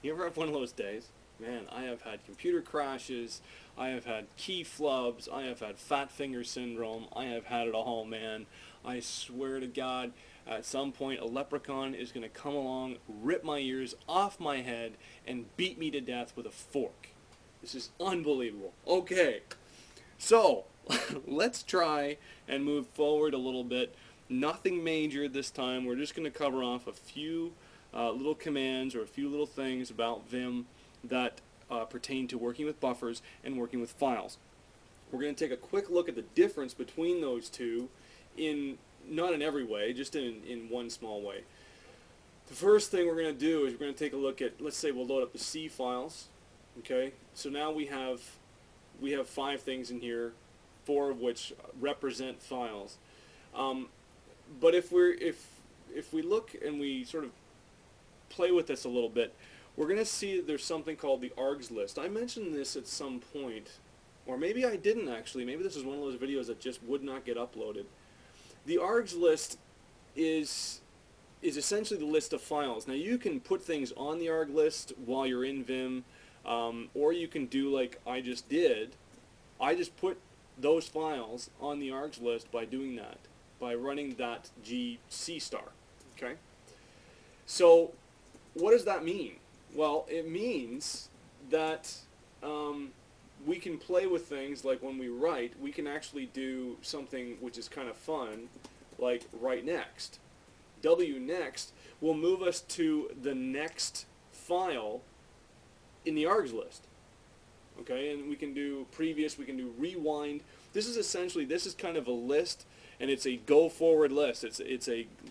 You ever have one of those days? Man, I have had computer crashes, I have had key flubs, I have had fat finger syndrome, I have had it all, man. I swear to God, at some point a leprechaun is going to come along, rip my ears off my head, and beat me to death with a fork. This is unbelievable. Okay, so let's try and move forward a little bit. Nothing major this time. We're just going to cover off a few little commands or a few little things about Vim that pertain to working with buffers and working with files. We're going to take a quick look at the difference between those two, not in every way, just in one small way. The first thing we're going to do is we're going to take a look at, let's say we'll load up the C files. Okay, so now we have 5 things in here, 4 of which represent files. But if we look and we sort of play with this a little bit, we're going to see that there's something called the args list. I mentioned this at some point, or maybe I didn't actually. Maybe this is one of those videos that just would not get uploaded. The args list is essentially the list of files. Now you can put things on the arg list while you're in Vim, or you can do like I just did. I just put those files on the args list by doing that, by running that gc star. Okay? So what does that mean? Well, it means that we can play with things like when we write, we can actually do something which is kind of fun, like write next. W next will move us to the next file in the args list. Okay, and we can do previous, we can do rewind. This is kind of a list, and it's a go forward list. It's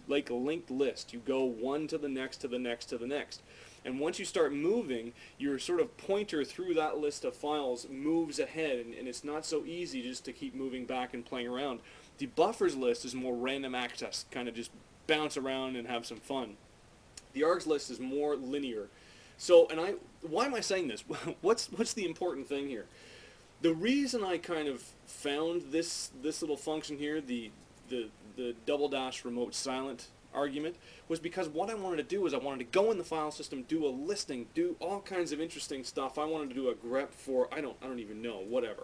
like a linked list. You go one to the next, to the next, to the next. And once you start moving, your sort of pointer through that list of files moves ahead, and it's not so easy just to keep moving back and playing around. The buffers list is more random access, kind of just bounce around and have some fun. The args list is more linear. So, why am I saying this? What's the important thing here? The reason I kind of found this little function here, the double dash remote silent argument, was because what I wanted to do is I wanted to go in the file system, do a listing, do all kinds of interesting stuff. I wanted to do a grep for, I don't even know, whatever.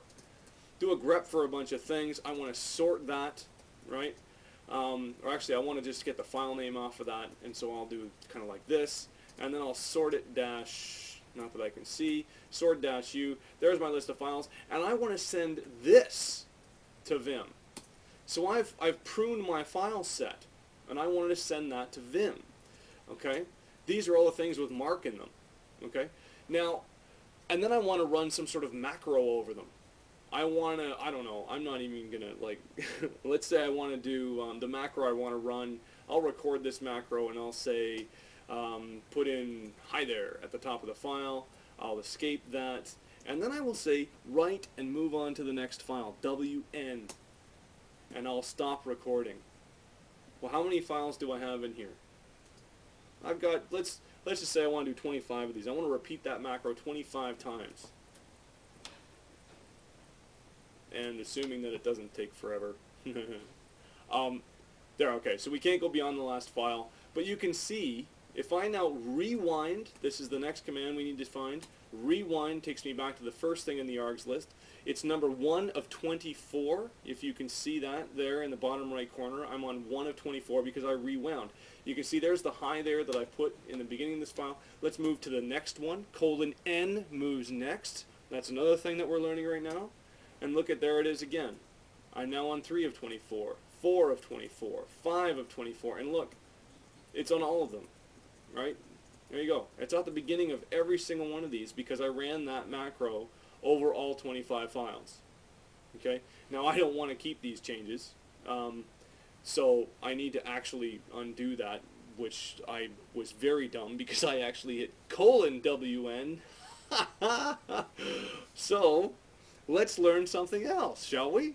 Do a grep for a bunch of things. I want to sort that, right? Or actually I want to just get the file name off of that, and so I'll do kind of like this, and then I'll sort it dash, not that I can see, sort dash U. There's my list of files, and I want to send this to Vim. So I've pruned my file set, and I wanted to send that to Vim. Okay, these are all the things with mark in them. Okay, now, and then I want to run some sort of macro over them. I don't know, I'm not even gonna, like, let's say I want to do the macro I want to run. I'll record this macro and I'll say put in hi there at the top of the file. I'll escape that, and then I will say write and move on to the next file, WN, and I'll stop recording. Well, how many files do I have in here? I've got, let's just say I want to do 25 of these. I want to repeat that macro 25 times. And assuming that it doesn't take forever. There, okay, so we can't go beyond the last file, but you can see, if I now rewind, this is the next command we need to find, rewind takes me back to the first thing in the args list. It's number 1 of 24, if you can see that there in the bottom right corner. I'm on 1 of 24 because I rewound. You can see there's the hi there that I put in the beginning of this file. Let's move to the next one. :N moves next. That's another thing that we're learning right now. And look at, there it is again. I'm now on 3 of 24, 4 of 24, 5 of 24, and look, it's on all of them, right? There you go. It's at the beginning of every single one of these because I ran that macro over all 25 files. Okay? Now I don't want to keep these changes, so I need to actually undo that, which I was very dumb because I actually hit :WN. So let's learn something else, shall we?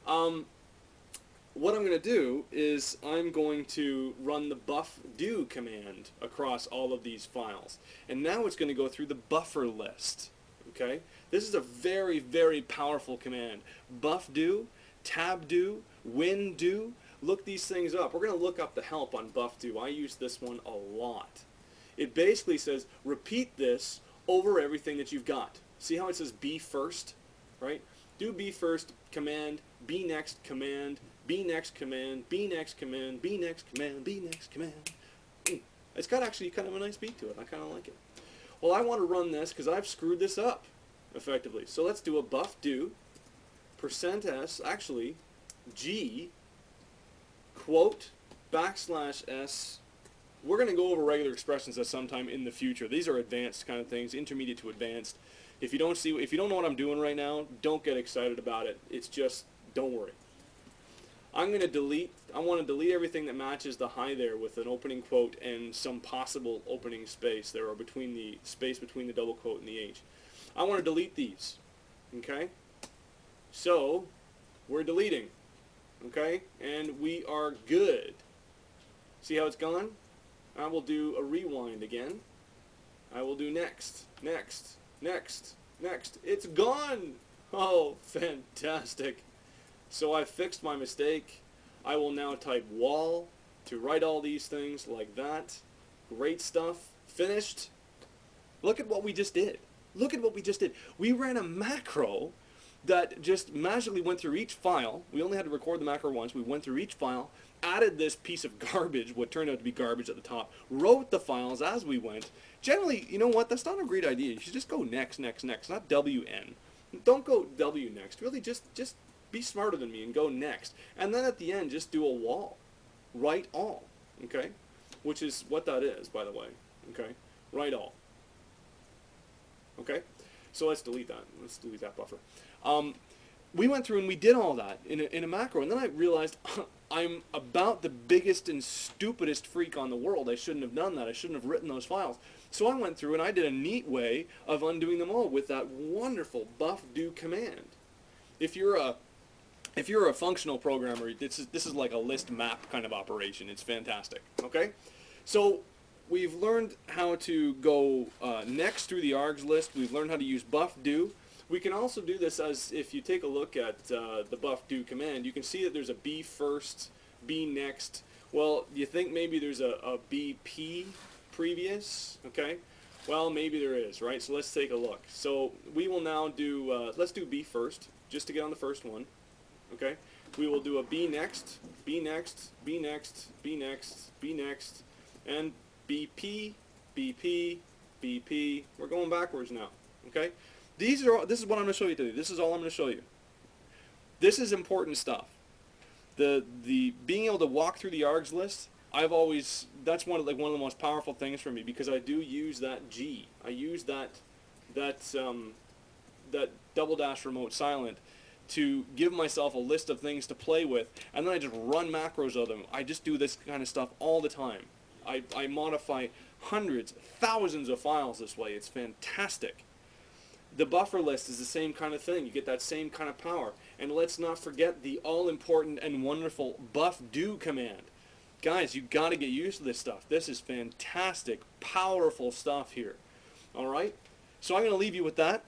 What I'm going to do is I'm going to run the buff_do command across all of these files. And now it's going to go through the buffer list. Okay? This is a very, very powerful command. Buff_do, tab_do, win_do. Look these things up. We're going to look up the help on buff_do. I use this one a lot. It basically says repeat this over everything that you've got. See how it says B first, right? Do B first, command, B next, command, B next, command, B next, command, B next, command, B next, command. It's got actually kind of a nice beat to it. I kind of like it. Well, I want to run this because I've screwed this up effectively. So let's do a buff do %s, actually, G, quote, _s. We're going to go over regular expressions at some time in the future. These are advanced kind of things, intermediate to advanced. If you don't know what I'm doing right now, don't get excited about it. It's just, don't worry. I want to delete everything that matches the hi there with an opening quote and some possible opening space there, or between the space between the double quote and the H. I want to delete these, okay? So, we're deleting, okay? And we are good. See how it's gone? I will do a rewind again. I will do next, next, next, next. It's gone! Oh, fantastic. So I fixed my mistake. I will now type wall to write all these things like that. Great stuff. Finished. Look at what we just did. Look at what we just did. We ran a macro that just magically went through each file. We only had to record the macro once. We went through each file, added this piece of garbage, what turned out to be garbage at the top, wrote the files as we went. Generally, you know what? That's not a great idea. You should just go next, next, next, not WN. Don't go W next. Really, just be smarter than me and go next. And then at the end, just do a wall. Write all. Okay? Which is what that is, by the way. Okay? Write all. Okay? So let's delete that. Let's delete that buffer. We went through and we did all that in a macro, and then I realized I'm about the biggest and stupidest freak on the world. I shouldn't have done that. I shouldn't have written those files. So I went through and I did a neat way of undoing them all with that wonderful buff do command. If you're a functional programmer, this is like a list map kind of operation. It's fantastic. Okay, so we've learned how to go next through the args list. We've learned how to use buff do. We can also do this as, if you take a look at the buff do command, you can see that there's a B first, B next. Well, you think maybe there's a BP previous? Okay, well, maybe there is, right? So let's take a look. So we will now do, let's do B first, just to get on the first one. Okay, we will do a B next, B next, B next, B next, B next, and BP, BP, BP. We're going backwards now. Okay, this is what I'm going to show you today. This is all I'm going to show you. This is important stuff. The being able to walk through the args list, that's one of the most powerful things for me, because I do use that G. I use that double dash remote silent to give myself a list of things to play with, and then I just run macros of them. I just do this kind of stuff all the time. I modify hundreds, thousands of files this way. It's fantastic. The buffer list is the same kind of thing. You get that same kind of power. And let's not forget the all-important and wonderful buff do command. Guys, you got to get used to this stuff. This is fantastic, powerful stuff here. All right? So I'm going to leave you with that.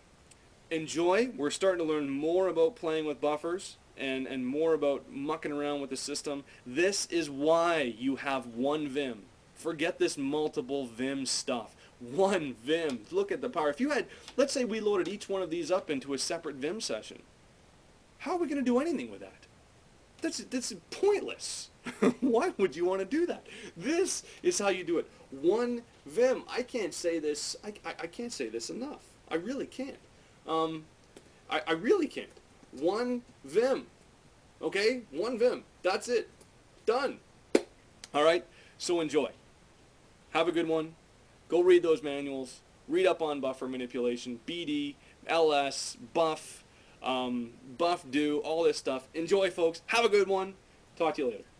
Enjoy. We're starting to learn more about playing with buffers and more about mucking around with the system. This is why you have one Vim. Forget this multiple Vim stuff. One Vim. Look at the power. If you had, let's say we loaded each one of these up into a separate Vim session. How are we going to do anything with that? That's pointless. Why would you want to do that? This is how you do it. One Vim. I can't say this. I can't say this enough. I really can't. I really can't. One Vim. Okay? One Vim. That's it. Done. Alright? So enjoy. Have a good one. Go read those manuals. Read up on buffer manipulation, BD, LS, buff, buff do, all this stuff. Enjoy, folks. Have a good one. Talk to you later.